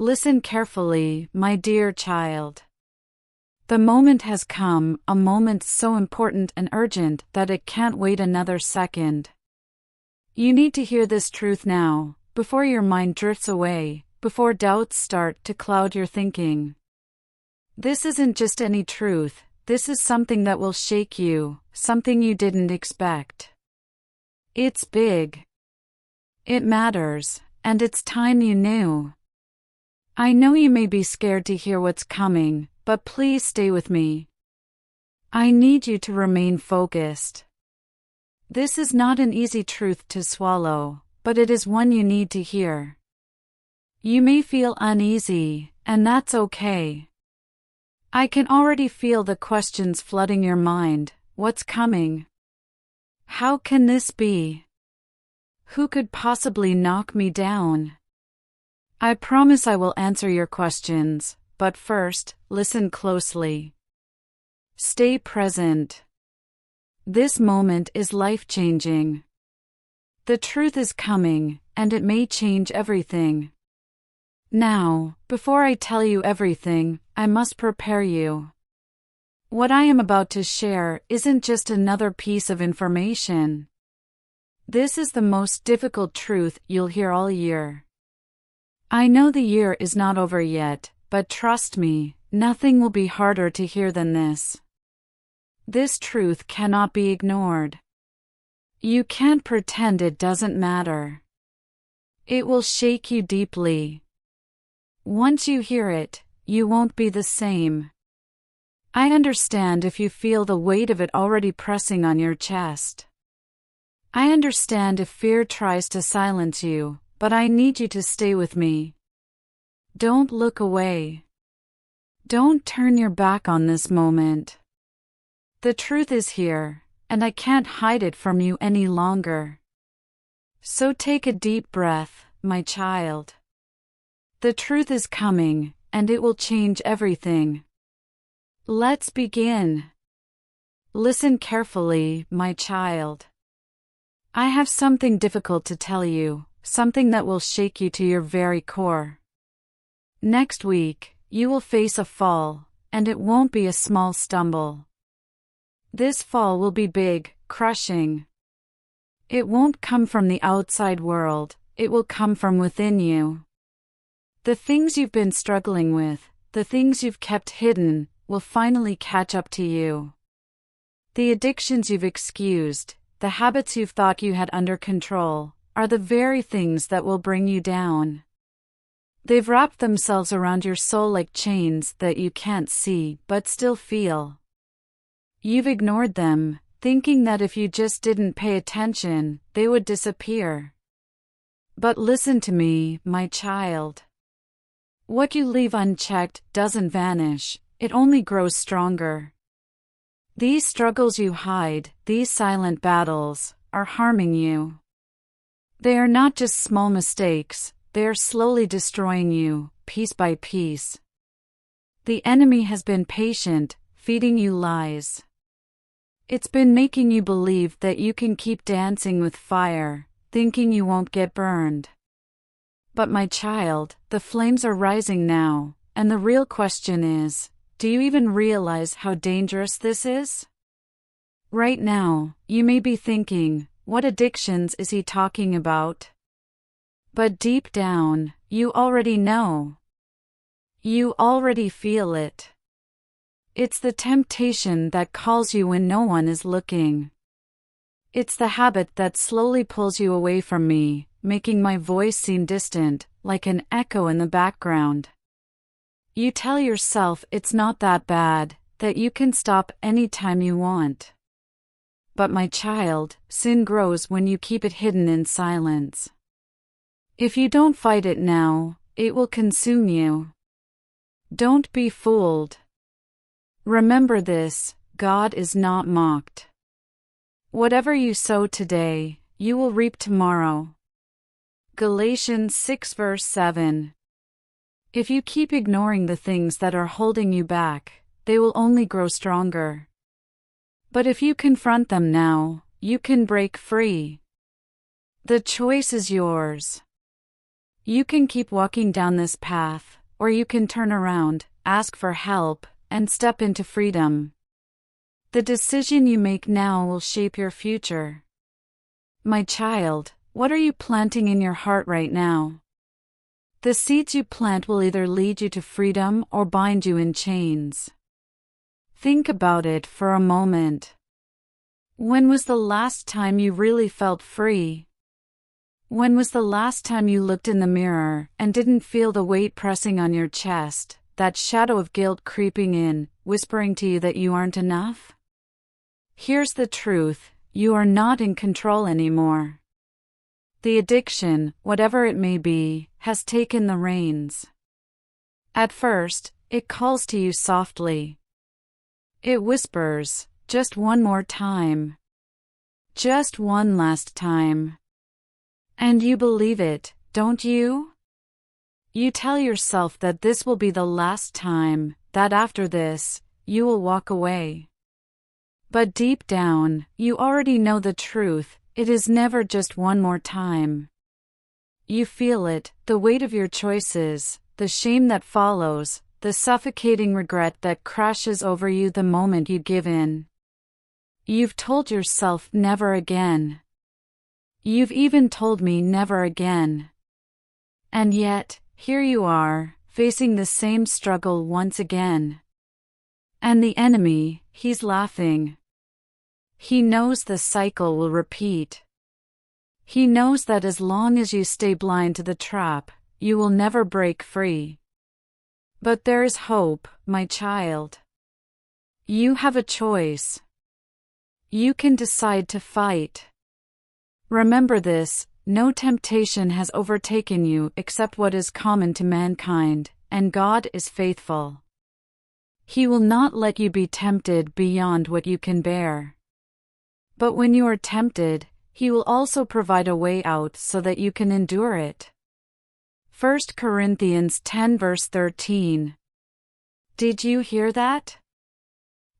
Listen carefully, my dear child. The moment has come, a moment so important and urgent that it can't wait another second. You need to hear this truth now, before your mind drifts away, before doubts start to cloud your thinking. This isn't just any truth, this is something that will shake you, something you didn't expect. It's big. It matters, and it's time you knew. I know you may be scared to hear what's coming, but please stay with me. I need you to remain focused. This is not an easy truth to swallow, but it is one you need to hear. You may feel uneasy, and that's okay. I can already feel the questions flooding your mind. What's coming? How can this be? Who could possibly knock me down? I promise I will answer your questions, but first, listen closely. Stay present. This moment is life-changing. The truth is coming, and it may change everything. Now, before I tell you everything, I must prepare you. What I am about to share isn't just another piece of information. This is the most difficult truth you'll hear all year. I know the year is not over yet, but trust me, nothing will be harder to hear than this. This truth cannot be ignored. You can't pretend it doesn't matter. It will shake you deeply. Once you hear it, you won't be the same. I understand if you feel the weight of it already pressing on your chest. I understand if fear tries to silence you, but I need you to stay with me. Don't look away. Don't turn your back on this moment. The truth is here, and I can't hide it from you any longer. So take a deep breath, my child. The truth is coming, and it will change everything. Let's begin. Listen carefully, my child. I have something difficult to tell you, something that will shake you to your very core. Next week, you will face a fall, and it won't be a small stumble. This fall will be big, crushing. It won't come from the outside world, it will come from within you. The things you've been struggling with, the things you've kept hidden, will finally catch up to you. The addictions you've excused, the habits you've thought you had under control, are the very things that will bring you down. They've wrapped themselves around your soul like chains that you can't see but still feel. You've ignored them, thinking that if you just didn't pay attention, they would disappear. But listen to me, my child. What you leave unchecked doesn't vanish, it only grows stronger. These struggles you hide, these silent battles, are harming you. They are not just small mistakes, they are slowly destroying you, piece by piece. The enemy has been patient, feeding you lies. It's been making you believe that you can keep dancing with fire, thinking you won't get burned. But my child, the flames are rising now, and the real question is, do you even realize how dangerous this is? Right now, you may be thinking, what addictions is he talking about? But deep down, you already know. You already feel it. It's the temptation that calls you when no one is looking. It's the habit that slowly pulls you away from me, making my voice seem distant, like an echo in the background. You tell yourself it's not that bad, that you can stop anytime you want. But my child, sin grows when you keep it hidden in silence. If you don't fight it now, it will consume you. Don't be fooled. Remember this, God is not mocked. Whatever you sow today, you will reap tomorrow. Galatians 6 verse 7. If you keep ignoring the things that are holding you back, they will only grow stronger. But if you confront them now, you can break free. The choice is yours. You can keep walking down this path, or you can turn around, ask for help, and step into freedom. The decision you make now will shape your future. My child, what are you planting in your heart right now? The seeds you plant will either lead you to freedom or bind you in chains. Think about it for a moment. When was the last time you really felt free? When was the last time you looked in the mirror and didn't feel the weight pressing on your chest, that shadow of guilt creeping in, whispering to you that you aren't enough? Here's the truth, you are not in control anymore. The addiction, whatever it may be, has taken the reins. At first, it calls to you softly. It whispers, just one more time. Just one last time. And you believe it, don't you? You tell yourself that this will be the last time, that after this, you will walk away. But deep down, you already know the truth, it is never just one more time. You feel it, the weight of your choices, the shame that follows, the suffocating regret that crashes over you the moment you give in. You've told yourself never again. You've even told me never again. And yet, here you are, facing the same struggle once again. And the enemy, he's laughing. He knows the cycle will repeat. He knows that as long as you stay blind to the trap, you will never break free. But there is hope, my child. You have a choice. You can decide to fight. Remember this, no temptation has overtaken you except what is common to mankind, and God is faithful. He will not let you be tempted beyond what you can bear. But when you are tempted, He will also provide a way out so that you can endure it. 1 Corinthians 10 verse 13. Did you hear that?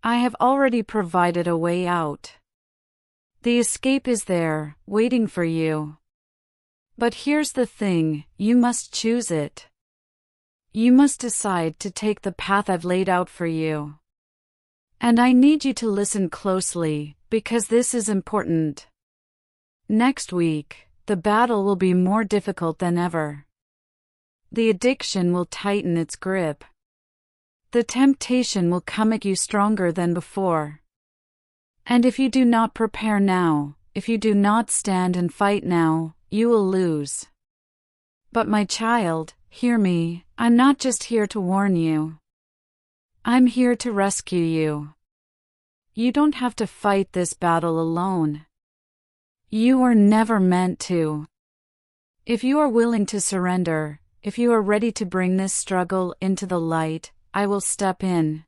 I have already provided a way out. The escape is there, waiting for you. But here's the thing, you must choose it. You must decide to take the path I've laid out for you. And I need you to listen closely, because this is important. Next week, the battle will be more difficult than ever. The addiction will tighten its grip. The temptation will come at you stronger than before. And if you do not prepare now, if you do not stand and fight now, you will lose. But my child, hear me, I'm not just here to warn you. I'm here to rescue you. You don't have to fight this battle alone. You were never meant to. If you are willing to surrender, if you are ready to bring this struggle into the light, I will step in.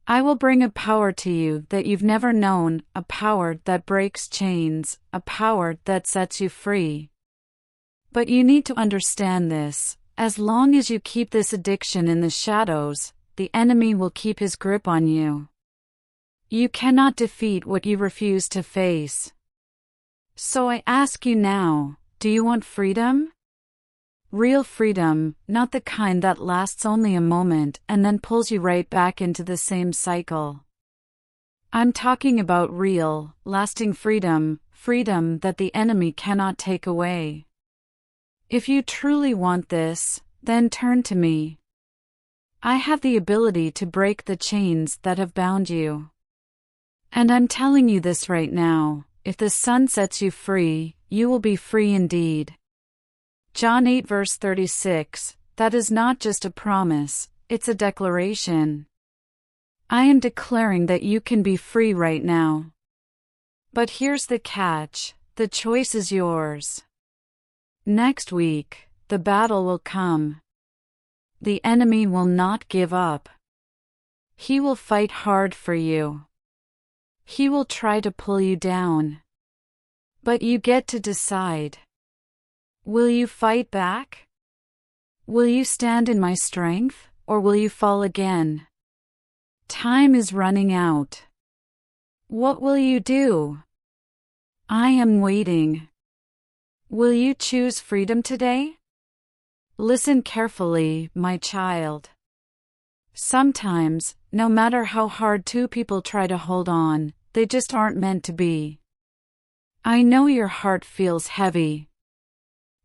I will bring a power to you that you've never known, a power that breaks chains, a power that sets you free. But you need to understand this, as long as you keep this addiction in the shadows, the enemy will keep his grip on you. You cannot defeat what you refuse to face. So I ask you now, do you want freedom? Real freedom, not the kind that lasts only a moment and then pulls you right back into the same cycle. I'm talking about real, lasting freedom, freedom that the enemy cannot take away. If you truly want this, then turn to me. I have the ability to break the chains that have bound you. And I'm telling you this right now, if the Son sets you free, you will be free indeed. John 8 verse 36, that is not just a promise, it's a declaration. I am declaring that you can be free right now. But here's the catch, the choice is yours. Next week, the battle will come. The enemy will not give up. He will fight hard for you. He will try to pull you down. But you get to decide. Will you fight back? Will you stand in my strength, or will you fall again? Time is running out. What will you do? I am waiting. Will you choose freedom today? Listen carefully, my child. Sometimes, no matter how hard two people try to hold on, they just aren't meant to be. I know your heart feels heavy.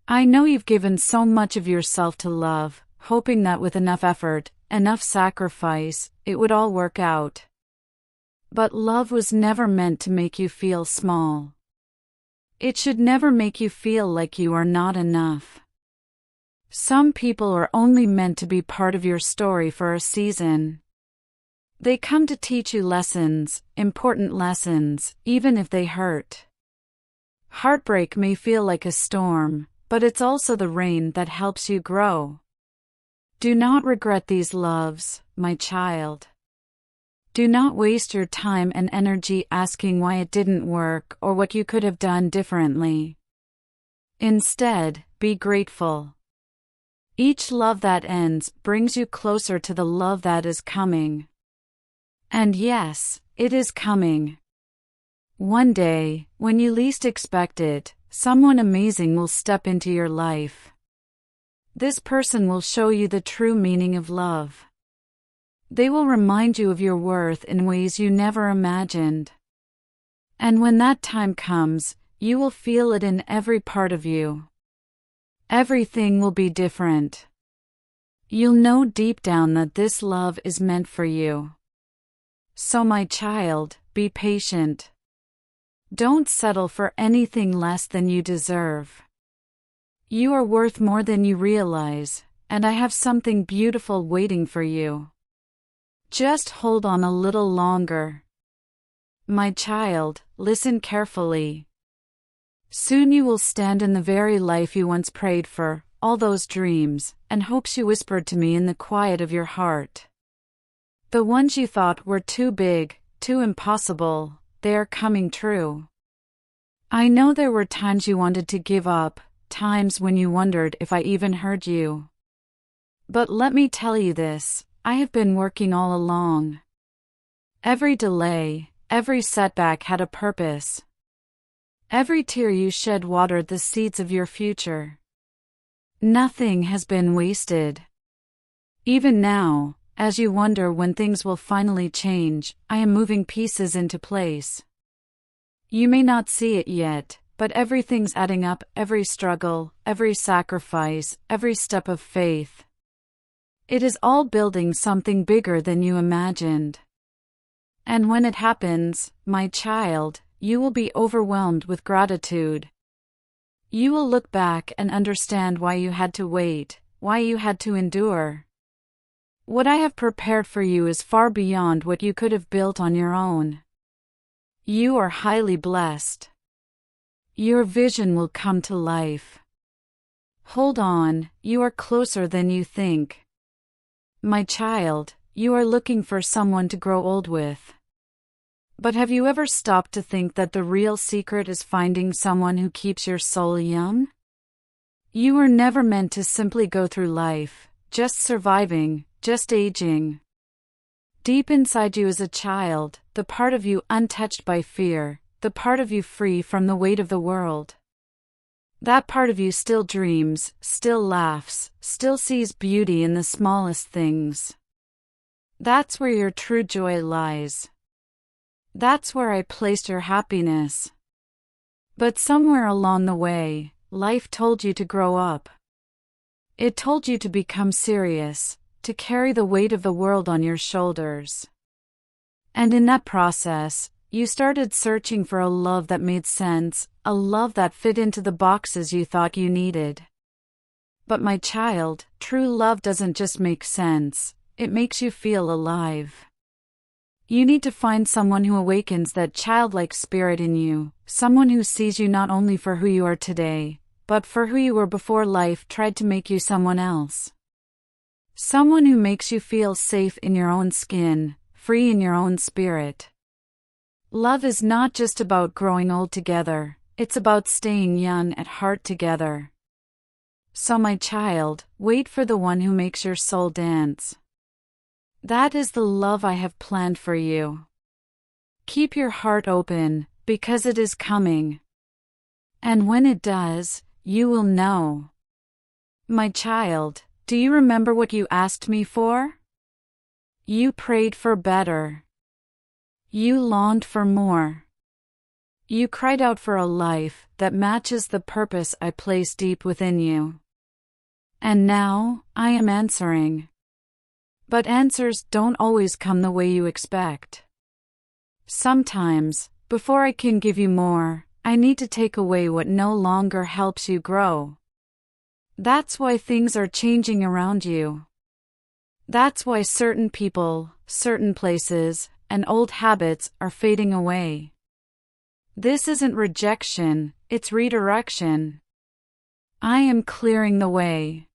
I know you've given so much of yourself to love, hoping that with enough effort, enough sacrifice, it would all work out. But love was never meant to make you feel small. It should never make you feel like you are not enough. Some people are only meant to be part of your story for a season. They come to teach you lessons, important lessons, even if they hurt. Heartbreak may feel like a storm, but it's also the rain that helps you grow. Do not regret these loves, my child. Do not waste your time and energy asking why it didn't work or what you could have done differently. Instead, be grateful. Each love that ends brings you closer to the love that is coming. And yes, it is coming. One day, when you least expect it, someone amazing will step into your life. This person will show you the true meaning of love. They will remind you of your worth in ways you never imagined. And when that time comes, you will feel it in every part of you. Everything will be different. You'll know deep down that this love is meant for you. So my child, be patient. Don't settle for anything less than you deserve. You are worth more than you realize, and I have something beautiful waiting for you. Just hold on a little longer. My child, listen carefully. Soon you will stand in the very life you once prayed for, all those dreams and hopes you whispered to me in the quiet of your heart. The ones you thought were too big, too impossible, they are coming true. I know there were times you wanted to give up, times when you wondered if I even heard you. But let me tell you this, I have been working all along. Every delay, every setback had a purpose. Every tear you shed watered the seeds of your future. Nothing has been wasted. Even now, as you wonder when things will finally change, I am moving pieces into place. You may not see it yet, but everything's adding up, every struggle, every sacrifice, every step of faith. It is all building something bigger than you imagined. And when it happens, my child, you will be overwhelmed with gratitude. You will look back and understand why you had to wait, why you had to endure. What I have prepared for you is far beyond what you could have built on your own. You are highly blessed. Your vision will come to life. Hold on, you are closer than you think. My child, you are looking for someone to grow old with. But have you ever stopped to think that the real secret is finding someone who keeps your soul young? You were never meant to simply go through life, just surviving, just aging. Deep inside you is a child, the part of you untouched by fear, the part of you free from the weight of the world. That part of you still dreams, still laughs, still sees beauty in the smallest things. That's where your true joy lies. That's where I placed your happiness. But somewhere along the way, life told you to grow up. It told you to become serious, to carry the weight of the world on your shoulders. And in that process, you started searching for a love that made sense, a love that fit into the boxes you thought you needed. But my child, true love doesn't just make sense, it makes you feel alive. You need to find someone who awakens that childlike spirit in you, someone who sees you not only for who you are today, but for who you were before life tried to make you someone else. Someone who makes you feel safe in your own skin, free in your own spirit. Love is not just about growing old together, it's about staying young at heart together. So my child, wait for the one who makes your soul dance. That is the love I have planned for you. Keep your heart open, because it is coming. And when it does, you will know. My child, do you remember what you asked me for? You prayed for better. You longed for more. You cried out for a life that matches the purpose I place deep within you. And now, I am answering. But answers don't always come the way you expect. Sometimes, before I can give you more, I need to take away what no longer helps you grow. That's why things are changing around you. That's why certain people, certain places, and old habits are fading away. This isn't rejection, it's redirection. I am clearing the way.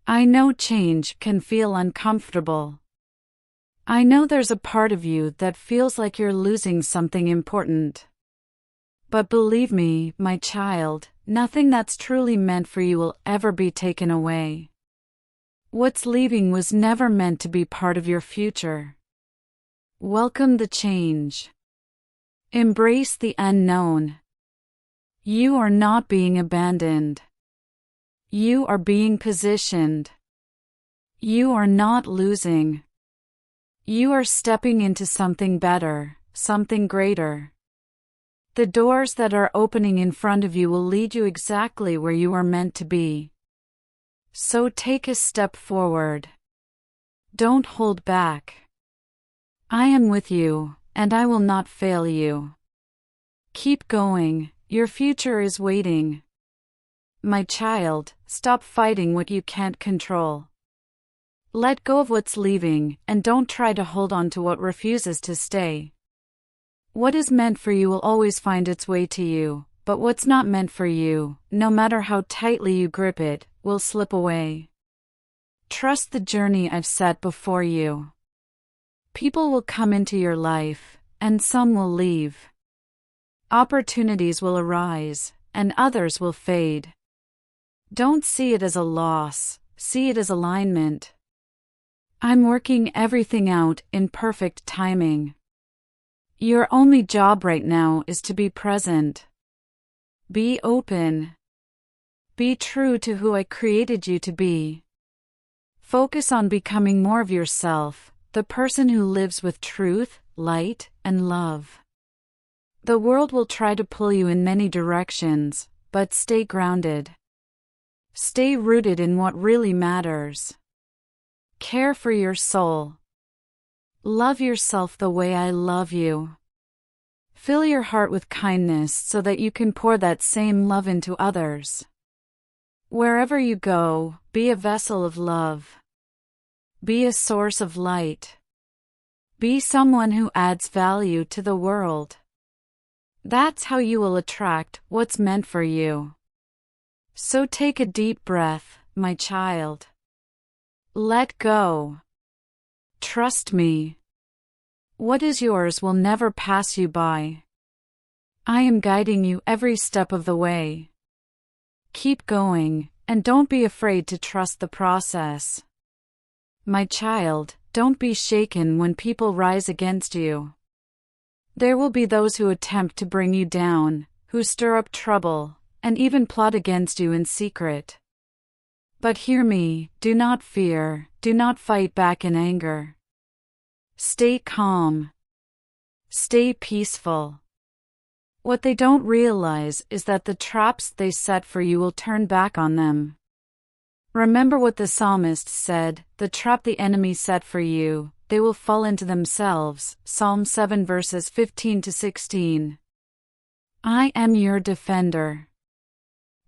I know change can feel uncomfortable. I know there's a part of you that feels like you're losing something important. But believe me, my child, nothing that's truly meant for you will ever be taken away. What's leaving was never meant to be part of your future. Welcome the change. Embrace the unknown. You are not being abandoned. You are being positioned. You are not losing. You are stepping into something better, something greater. The doors that are opening in front of you will lead you exactly where you are meant to be. So take a step forward. Don't hold back. I am with you, and I will not fail you. Keep going, your future is waiting. My child, stop fighting what you can't control. Let go of what's leaving, and don't try to hold on to what refuses to stay. What is meant for you will always find its way to you, but what's not meant for you, no matter how tightly you grip it, will slip away. Trust the journey I've set before you. People will come into your life, and some will leave. Opportunities will arise, and others will fade. Don't see it as a loss, see it as alignment. I'm working everything out in perfect timing. Your only job right now is to be present. Be open. Be true to who I created you to be. Focus on becoming more of yourself, the person who lives with truth, light, and love. The world will try to pull you in many directions, but stay grounded. Stay rooted in what really matters. Care for your soul. Love yourself the way I love you. Fill your heart with kindness so that you can pour that same love into others. Wherever you go, be a vessel of love. Be a source of light. Be someone who adds value to the world. That's how you will attract what's meant for you. So take a deep breath, my child. Let go. Trust me. What is yours will never pass you by. I am guiding you every step of the way. Keep going, and don't be afraid to trust the process. My child, don't be shaken when people rise against you. There will be those who attempt to bring you down, who stir up trouble, and even plot against you in secret. But hear me, do not fear, do not fight back in anger. Stay calm. Stay peaceful. What they don't realize is that the traps they set for you will turn back on them. Remember what the psalmist said, the trap the enemy set for you, they will fall into themselves. Psalm 7 verses 15 to 16. I am your defender.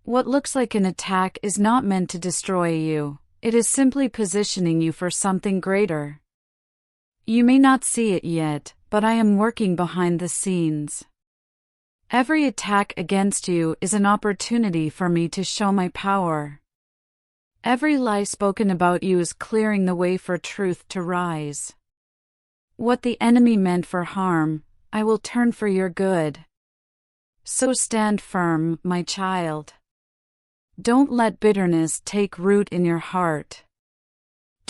What looks like an attack is not meant to destroy you, it is simply positioning you for something greater. You may not see it yet, but I am working behind the scenes. Every attack against you is an opportunity for me to show my power. Every lie spoken about you is clearing the way for truth to rise. What the enemy meant for harm, I will turn for your good. So stand firm, my child. Don't let bitterness take root in your heart.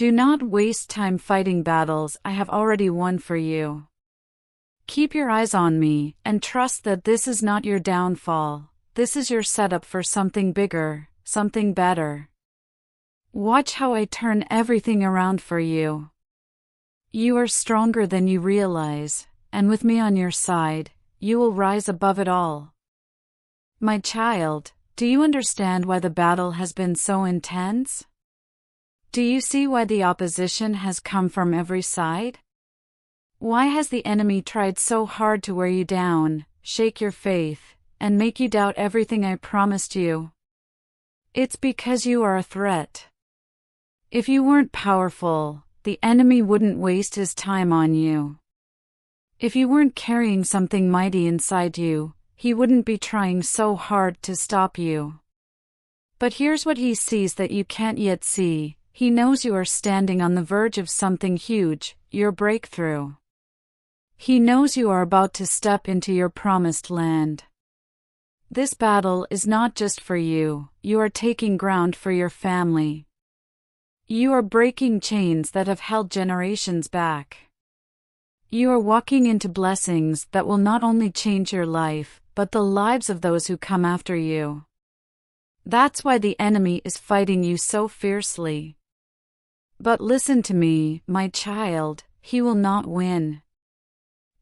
Do not waste time fighting battles I have already won for you. Keep your eyes on me, and trust that this is not your downfall, this is your setup for something bigger, something better. Watch how I turn everything around for you. You are stronger than you realize, and with me on your side, you will rise above it all. My child, do you understand why the battle has been so intense? Do you see why the opposition has come from every side? Why has the enemy tried so hard to wear you down, shake your faith, and make you doubt everything I promised you? It's because you are a threat. If you weren't powerful, the enemy wouldn't waste his time on you. If you weren't carrying something mighty inside you, he wouldn't be trying so hard to stop you. But here's what he sees that you can't yet see. He knows you are standing on the verge of something huge, your breakthrough. He knows you are about to step into your promised land. This battle is not just for you, you are taking ground for your family. You are breaking chains that have held generations back. You are walking into blessings that will not only change your life, but the lives of those who come after you. That's why the enemy is fighting you so fiercely. But listen to me, my child, he will not win.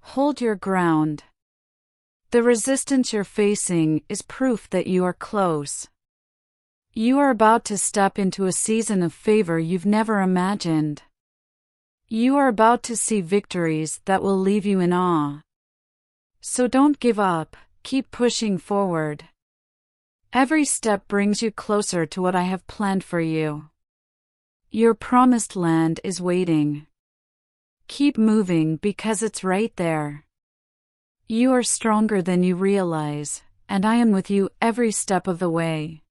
Hold your ground. The resistance you're facing is proof that you are close. You are about to step into a season of favor you've never imagined. You are about to see victories that will leave you in awe. So don't give up, keep pushing forward. Every step brings you closer to what I have planned for you. Your promised land is waiting. Keep moving because it's right there. You are stronger than you realize, and I am with you every step of the way.